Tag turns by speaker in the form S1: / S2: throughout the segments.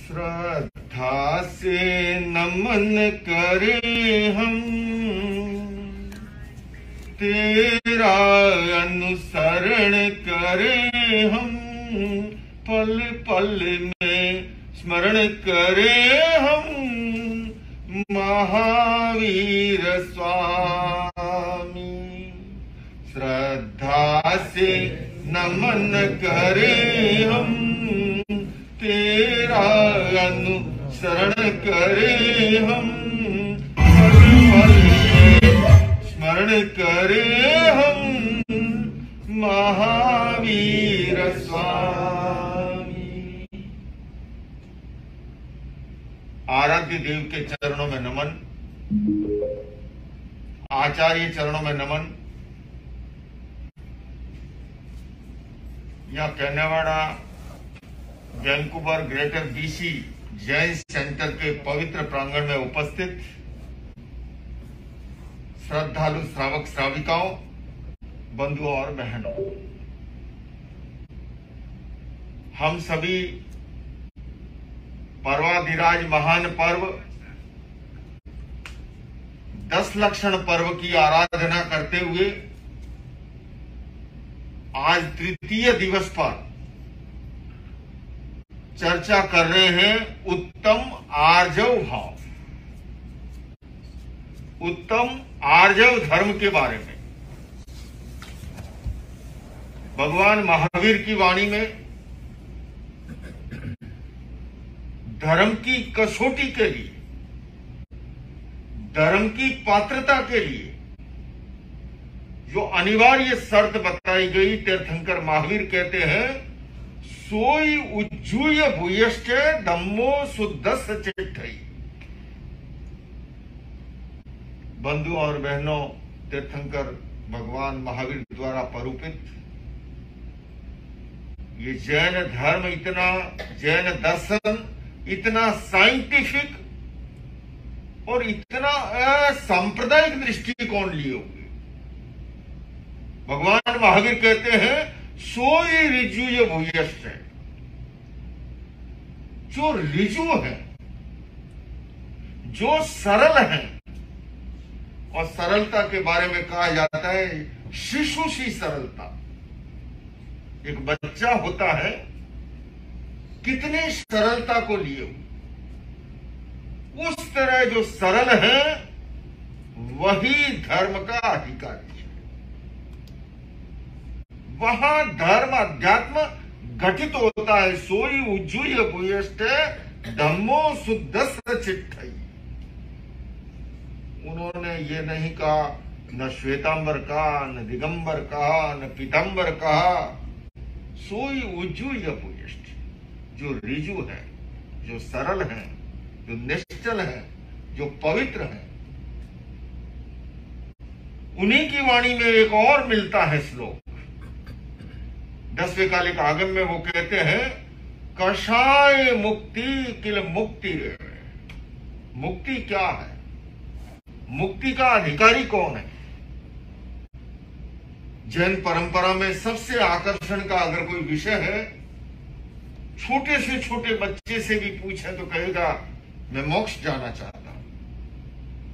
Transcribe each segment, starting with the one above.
S1: श्रद्धा से नमन करें हम, तेरा अनुसरण करें हम, पल पल में स्मरण करें हम महावीर स्वामी। श्रद्धा से नमन करें हम, तेरा अनुसरण करें हम, पल पल में स्मरण करें हम महावीर स्वामी। आराध्य देव के चरणों में नमन, आचार्य चरणों में नमन। यहाँ कहनेवाड़ा Vancouver greater BC Jain centre के पवित्र प्रांगण में उपस्थित श्रद्धालु श्रावक श्राविकाओं, बंधुओं और बहनों, हम सभी पर्वाधिराज महान पर्व 10 लक्षण पर्व की आराधना करते हुए आज तृतीय दिवस पर चर्चा कर रहे हैं उत्तम आर्जव भाव, उत्तम आर्जव धर्म के बारे में। भगवान महावीर की वाणी में धर्म की कसौटी के लिए, धर्म की पात्रता के लिए जो अनिवार्य शर्त बताई गई, तीर्थंकर महावीर कहते हैं सोई उज्जूय भूयश्च धम्मो शुद्धस्य चिट्ठई। बंधु और बहनों, तीर्थंकर भगवान महावीर द्वारा परूपित ये जैन धर्म इतना, जैन दर्शन इतना साइंटिफिक और इतना सांप्रदायिक दृष्टिकोण लिए हुए। भगवान महावीर कहते हैं सोई ऋजुय भूयश्च, जो ऋजु है, जो सरल है, और सरलता के बारे में कहा जाता है शिशु सी सरलता। एक बच्चा होता है कितनी सरलता को लिए, उस तरह जो सरल है वही धर्म का अधिकारी है। वहां धर्म अध्यात्म घटित होता है। सोई उज्जूय भूयश्च धम्मो शुद्धस्य चिट्ठई। उन्होंने ये नहीं कहा, न श्वेतांबर कहा, न दिगंबर कहा, न पीतांबर कहा। सोई उज्जूय भूयश्च, जो ऋजु है, जो सरल है, जो निश्चल है, जो पवित्र है। उन्हीं की वाणी में एक और मिलता है श्लोक 10वें कालिक आगम में। वो कहते हैं कषाय मुक्ति किल मुक्ति रे। मुक्ति क्या है? मुक्ति का अधिकारी कौन है? जैन परंपरा में सबसे आकर्षण का अगर कोई विषय है, छोटे से छोटे बच्चे से भी पूछे तो कहेगा मैं मोक्ष जाना चाहता हूं,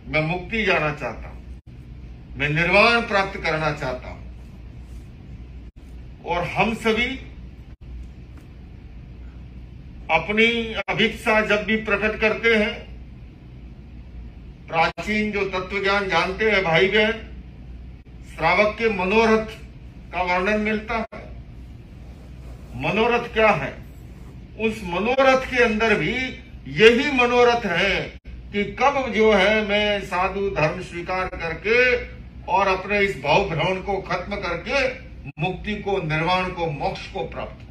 S1: मैं मुक्ति जाना चाहता हूं, मैं निर्वाण प्राप्त करना चाहता हूं। और हम सभी अपनी अभिप्सा जब भी प्रकट करते हैं, प्राचीन जो तत्व ज्ञान जानते हैं भाई बहन, श्रावक के मनोरथ का वर्णन मिलता है। मनोरथ क्या है? उस मनोरथ के अंदर भी यही मनोरथ है कि कब जो है मैं साधु धर्म स्वीकार करके और अपने इस भाव भ्रमण को खत्म करके मुक्ति को, निर्वाण को, मोक्ष को प्राप्त होगा।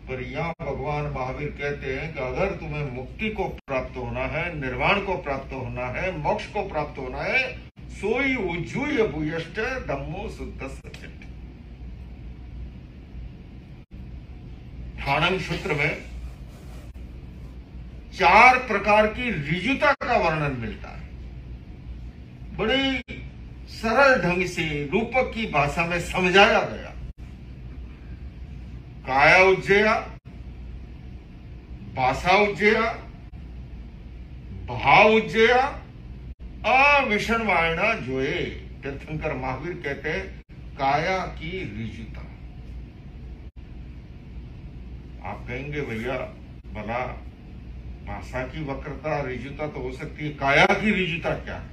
S1: पर यहां भगवान महावीर कहते हैं कि अगर तुम्हें मुक्ति को प्राप्त होना है, निर्वाण को प्राप्त होना है, मोक्ष को प्राप्त होना है, सोई उज्जूय भूयश्च धम्मो शुद्धस्य चिट्ठई। ठाणम सूत्र में 4 प्रकार की ऋजुता का वर्णन मिलता है। बड़ी सरल ढंग से रूपक की भाषा में समझाया गया। काया उज्जया भाषा उज्जया, भाव उज्जया, अविषण वायना जोए। तीर्थंकर महावीर कहते हैं काया की ऋजुता। आप कहेंगे भैया भला भाषा की वक्रता ऋजुता तो हो सकती है, काया की ऋजुता क्या है?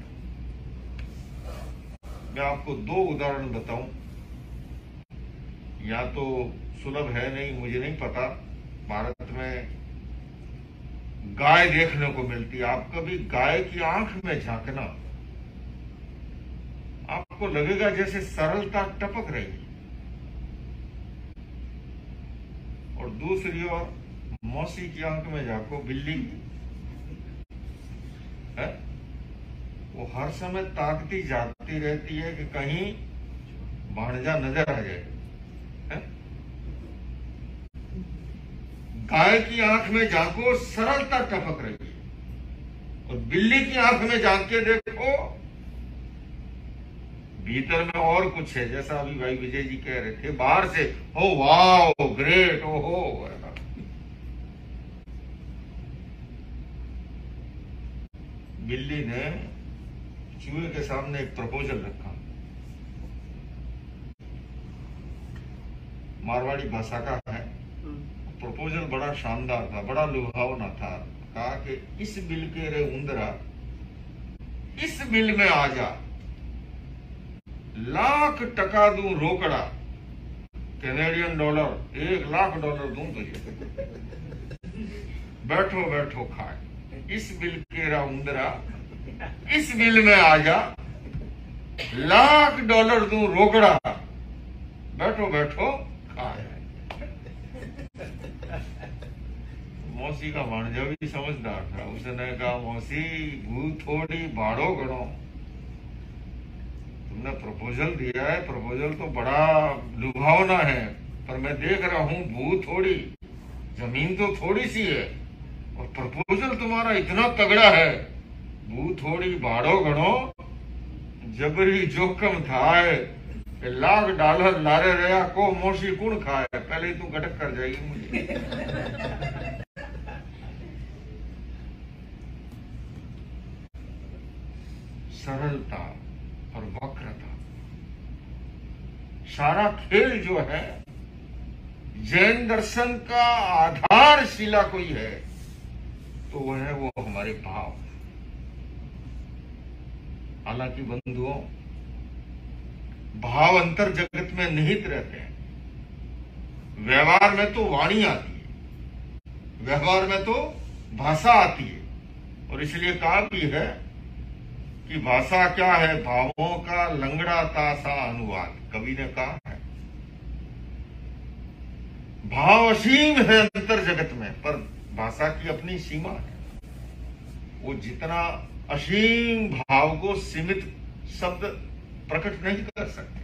S1: मैं आपको दो उदाहरण बताऊं। या तो सुलभ है नहीं, मुझे नहीं पता। भारत में गाय देखने को मिलती है। आप कभी गाय की आंख में झांकना, आपको लगेगा जैसे सरलता टपक रही है। और दूसरी ओर मौसी की आंख में झांको, बिल्ली है, वो हर समय ताकती जागती रहती है कि कहीं भाणजा नजर आ जाए। गाय की आंख में झांको, सरलता टपक रही है। और बिल्ली की आंख में झांक के देखो, भीतर में और कुछ है। जैसा अभी भाई विजय जी कह रहे थे, बाहर से ओ वाह ग्रेट, ओहो। बिल्ली ने चूहे के सामने एक प्रपोजल रखा, मारवाड़ी भाषा का है। प्रपोजल बड़ा शानदार था, बड़ा लुभावना था। कहा कि इस बिल के रे उंदरा, इस बिल में आ जा, $1,00,000 दूं रोकड़ा, कैनेडियन डॉलर, $1,00,000 दूं तुझे, बैठो बैठो खाए। इस बिल के रा उंदरा, इस बिल में आ जा, $1,00,000 दूं रोकड़ा, बैठो बैठो खाए। मौसी का भाणजा भी समझदार था। उसने कहा मौसी भू थोड़ी भाड़ो गणो, तुमने प्रपोजल दिया है, प्रपोजल तो बड़ा लुभावना है, पर मैं देख रहा हूं भू थोड़ी, जमीन तो थोड़ी सी है और प्रपोजल तुम्हारा इतना तगड़ा है। भू थोड़ी भाड़ो गणो, जबरी जोखम थाए, $1,00,000 लारे रहा को मौसी कुण खाए। पहले ही तू गटक कर जाएगी मुझे। सरलता और वक्रता, सारा खेल जो है, जैन दर्शन का आधारशिला कोई है तो वह है वो हमारे भाव। हालांकि बंधुओं, भाव अंतर जगत में निहित रहते हैं। व्यवहार में तो वाणी आती है, व्यवहार में तो भाषा आती है। और इसलिए कहा भी है कि भाषा क्या है, भावों का लंगड़ा तासा अनुवाद, कवि ने कहा है। भाव असीम है अंतर जगत में, पर भाषा की अपनी सीमा है। वो जितना असीम भाव को सीमित शब्द प्रकट नहीं कर सकते।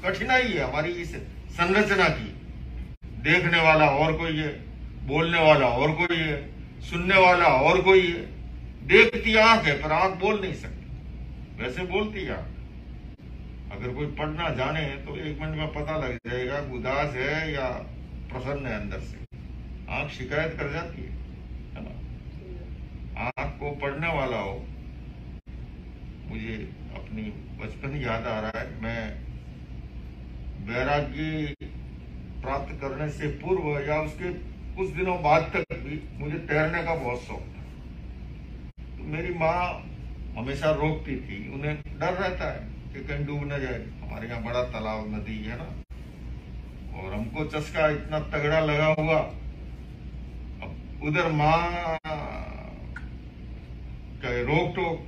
S1: कठिनाई है हमारी इस संरचना की। देखने वाला और कोई है, बोलने वाला और कोई है, सुनने वाला और कोई है। देखती आंख है पर आंख बोल नहीं सकती, वैसे बोलती है। अगर कोई पढ़ना जाने तो 1 मिनट में पता लग जाएगा उदास है या प्रसन्न है अंदर से। आंख शिकायत कर जाती है ना। आंख को पढ़ने वाला हो। मुझे अपनी बचपन याद आ रहा है। मैं वैराग्य प्राप्त करने से पूर्व या उसके कुछ दिनों बाद तक भी मुझे तैरने का बहुत शौक था। तो मेरी माँ हमेशा रोकती थी, उन्हें डर रहता है कि कहीं डूब न जाए। हमारे यहाँ बड़ा तालाब नदी है ना, और हमको चस्का इतना तगड़ा लगा हुआ। अब उधर माँ कहे रोक टोक,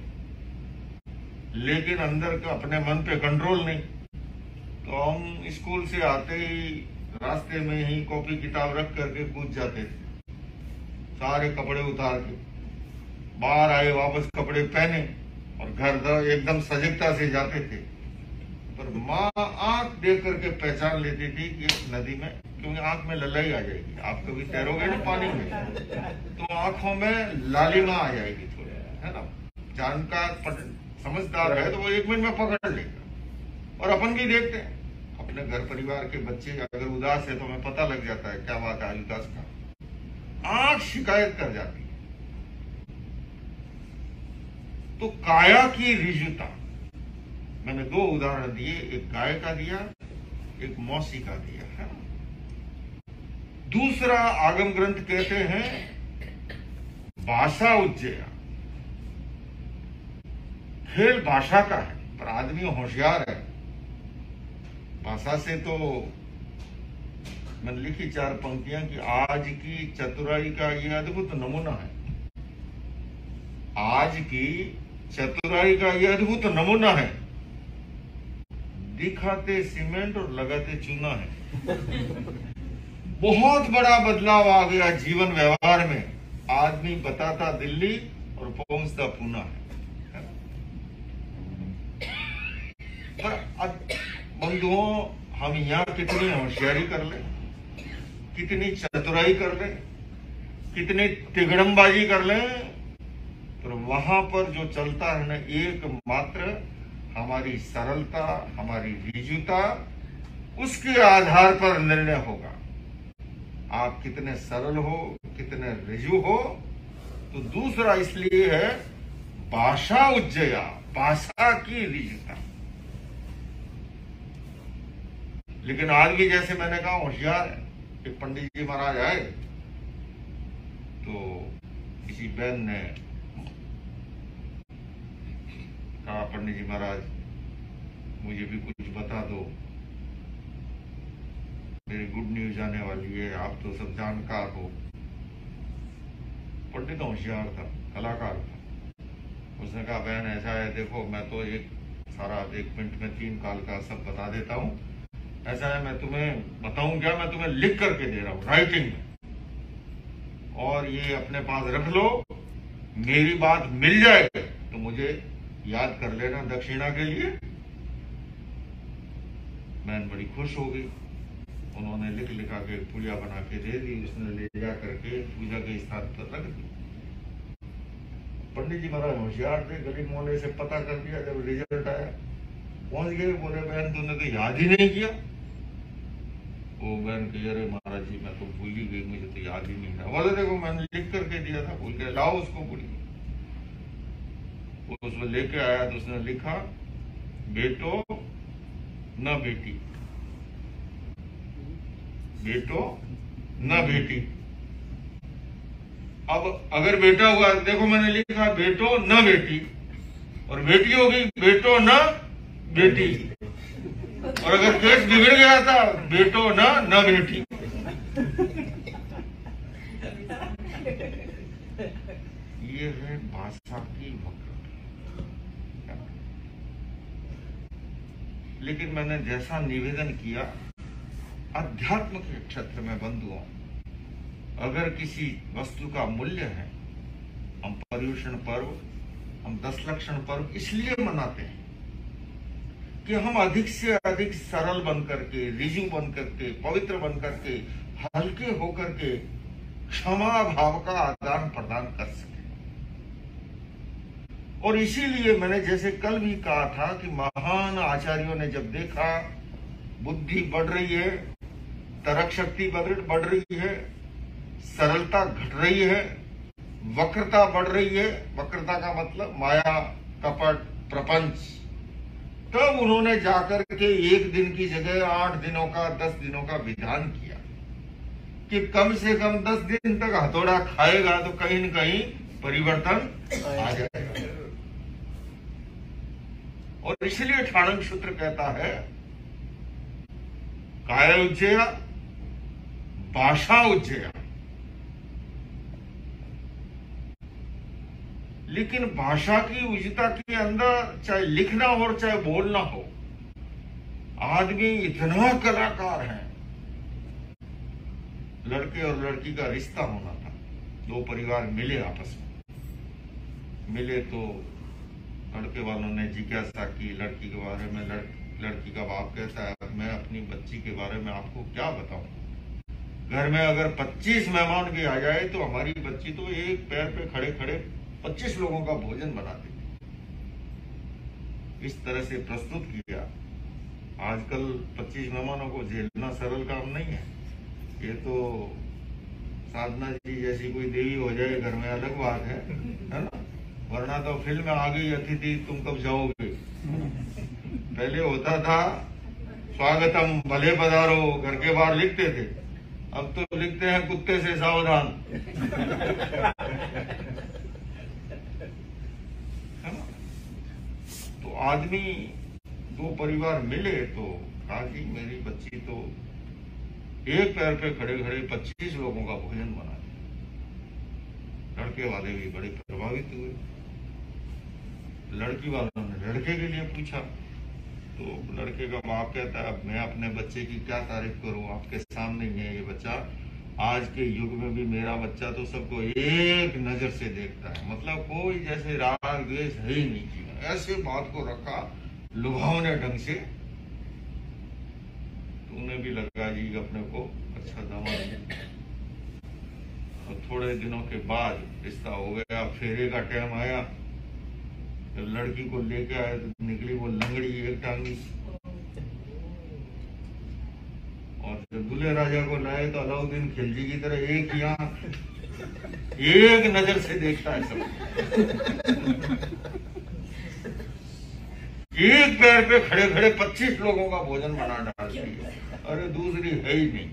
S1: लेकिन अंदर का अपने मन पे कंट्रोल नहीं। तो हम स्कूल से आते ही रास्ते में ही कॉपी किताब रख करके कूद जाते थे, सारे कपड़े उतार के। बाहर आए, वापस कपड़े पहने और घर एकदम सजगता से जाते थे। पर माँ आंख देख करके पहचान लेती थी कि इस नदी में, क्योंकि आंख में ललाई आ जाएगी। आप कभी तैरोगे ना पानी में तो आंखों में लालिमा आ जाएगी थोड़ी, है ना। जानकार समझदार है तो वो 1 मिनट में पकड़ लेगा। और अपन भी देखते हैं अपने घर परिवार के बच्चे अगर उदास है तो हमें पता लग जाता है क्या बात है उदास का। आंख शिकायत कर जाती है। तो काया की ऋजुता, मैंने दो उदाहरण दिए, एक गाय का दिया, एक मौसी का दिया है। दूसरा आगम ग्रंथ कहते हैं भाषा उज्जया, खेल भाषा का है, पर आदमी होशियार है। भाषा से तो मैंने लिखी 4 पंक्तियां कि आज की चतुराई का यह अद्भुत नमूना है। आज की चतुराई का यह अद्भुत नमूना है, दिखाते सीमेंट और लगाते चूना है। बहुत बड़ा बदलाव आ गया जीवन व्यवहार में। आदमी बताता दिल्ली और पहुंचता पूना है। पर बंधुओं, हम यहां कितनी होशियारी कर ले, कितनी चतुराई कर ले, कितनी तिगड़मबाजी कर ले, तो वहां पर जो चलता है ना, एकमात्र हमारी सरलता, हमारी ऋजुता, उसके आधार पर निर्णय होगा। आप कितने सरल हो, कितने ऋजु हो। तो दूसरा इसलिए है भाषा उज्जया, भाषा की ऋजुता। लेकिन आज भी जैसे मैंने कहा होशियार है। एक पंडित जी महाराज आए तो किसी बहन ने कहा, पंडित जी महाराज मुझे भी कुछ बता दो, मेरी गुड न्यूज आने वाली है, आप तो सब जानकार हो। पंडित होशियार था, कलाकार था। उसने कहा बहन ऐसा है, देखो मैं तो एक मिनट में 3 काल का सब बता देता हूं। ऐसा है, मैं तुम्हें बताऊं क्या, मैं तुम्हें लिख करके दे रहा हूं राइटिंग में, और ये अपने पास रख लो। मेरी बात मिल जाए तो मुझे याद कर लेना दक्षिणा के लिए। बहन बड़ी खुश हो गई। उन्होंने लिखा के पूजा बना के दे दी। उसने ले जा करके पूजा के स्थान पर रख दी। पंडित जी महाराज होशियार थे, गली मोहल्ले से पता कर दिया। जब रिजल्ट आया पहुंच गए, बोले बहन तूने तो याद ही नहीं किया। वो बहन कही अरे महाराज जी मैं तो भूल ही गई, मुझे तो याद ही नहीं था। बोले देखो मैंने लिख करके दिया था, भूल गए, लाओ उसको। बोली उसको लेके आया तो उसने लिखा बेटो न बेटी, बेटो न बेटी। अब अगर बेटा हुआ, देखो मैंने लिखा बेटो न बेटी, और बेटी हो गई बेटो न बेटी। और अगर केस बिगड़ गया था बेटो न बेटी। ये है भाषा की वक्रता। लेकिन मैंने जैसा निवेदन किया, अध्यात्म के क्षेत्र में बंधुओं, अगर किसी वस्तु का मूल्य है, हम पर्युषण पर्व, हम 10 लक्षण पर्व इसलिए मनाते हैं कि हम अधिक से अधिक सरल बनकर के, ऋजु बनकर के, पवित्र बनकर के, हल्के होकर के क्षमा भाव का आदान प्रदान कर सके। और इसीलिए मैंने जैसे कल भी कहा था कि महान आचार्यों ने जब देखा बुद्धि बढ़ रही है, तर्क शक्ति बढ़ रही है, सरलता घट रही है, वक्रता बढ़ रही है, वक्रता का मतलब माया, कपट, प्रपंच, तब उन्होंने जाकर के 1 दिन की जगह 8 दिनों का, 10 दिनों का विधान किया कि कम से कम 10 दिन तक हथौड़ा खाएगा तो कहीं न कहीं परिवर्तन आ जाएगा। और इसलिए ठाणक सूत्र कहता है काया उज्जया, भाषा उज्जया। लेकिन भाषा की उज्जता के अंदर चाहे लिखना हो और चाहे बोलना हो, आदमी इतना कलाकार है। लड़के और लड़की का रिश्ता होना था, 2 परिवार मिले, आपस में मिले तो लड़के वालों ने जिज्ञासा की लड़की के बारे में। लड़की का बाप कहता है मैं अपनी बच्ची के बारे में आपको क्या बताऊं, घर में अगर 25 मेहमान भी आ जाए तो हमारी बच्ची तो एक पैर पे खड़े खड़े 25 लोगों का भोजन बनाती थी। इस तरह से प्रस्तुत किया। आजकल 25 मेहमानों को झेलना सरल काम नहीं है। ये तो साधना जी जैसी कोई देवी हो जाए घर में अलग बात है ना, वरना तो फिल्म आ गई अतिथि तुम कब जाओगे। पहले होता था स्वागतम भले पधारो, घर के बाहर लिखते थे, अब तो लिखते हैं कुत्ते से सावधान। है ना? तो आदमी दो परिवार मिले तो कहा कि मेरी बच्ची तो एक पैर पे खड़े खड़े 25 लोगों का भोजन बना दिया। लड़के वाले भी बड़े प्रभावित हुए। लड़की वालों ने लड़के के लिए पूछा तो लड़के का बाप कहता है अब मैं अपने बच्चे की क्या तारीफ करूं, आपके सामने ही है ये बच्चा। आज के युग में भी मेरा बच्चा तो सबको एक नजर से देखता है, मतलब कोई जैसे राग द्वेष है ही नहीं। ऐसे बात को रखा लुभावने ढंग से, तो उन्हें भी लगा जी अपने को अच्छा दामाद। और थोड़े दिनों के बाद रिश्ता हो गया, फेरे का टाइम आया, जब लड़की को लेके आए तो निकली वो लंगड़ी एक टांगी, और जब दूल्हे राजा को लाए तो अलाउद्दीन खिलजी की तरह एक ही आंख, एक नजर से देखता है सब। एक पैर पे खड़े खड़े 25 लोगों का भोजन बना डाल दिया, अरे दूसरी है ही नहीं।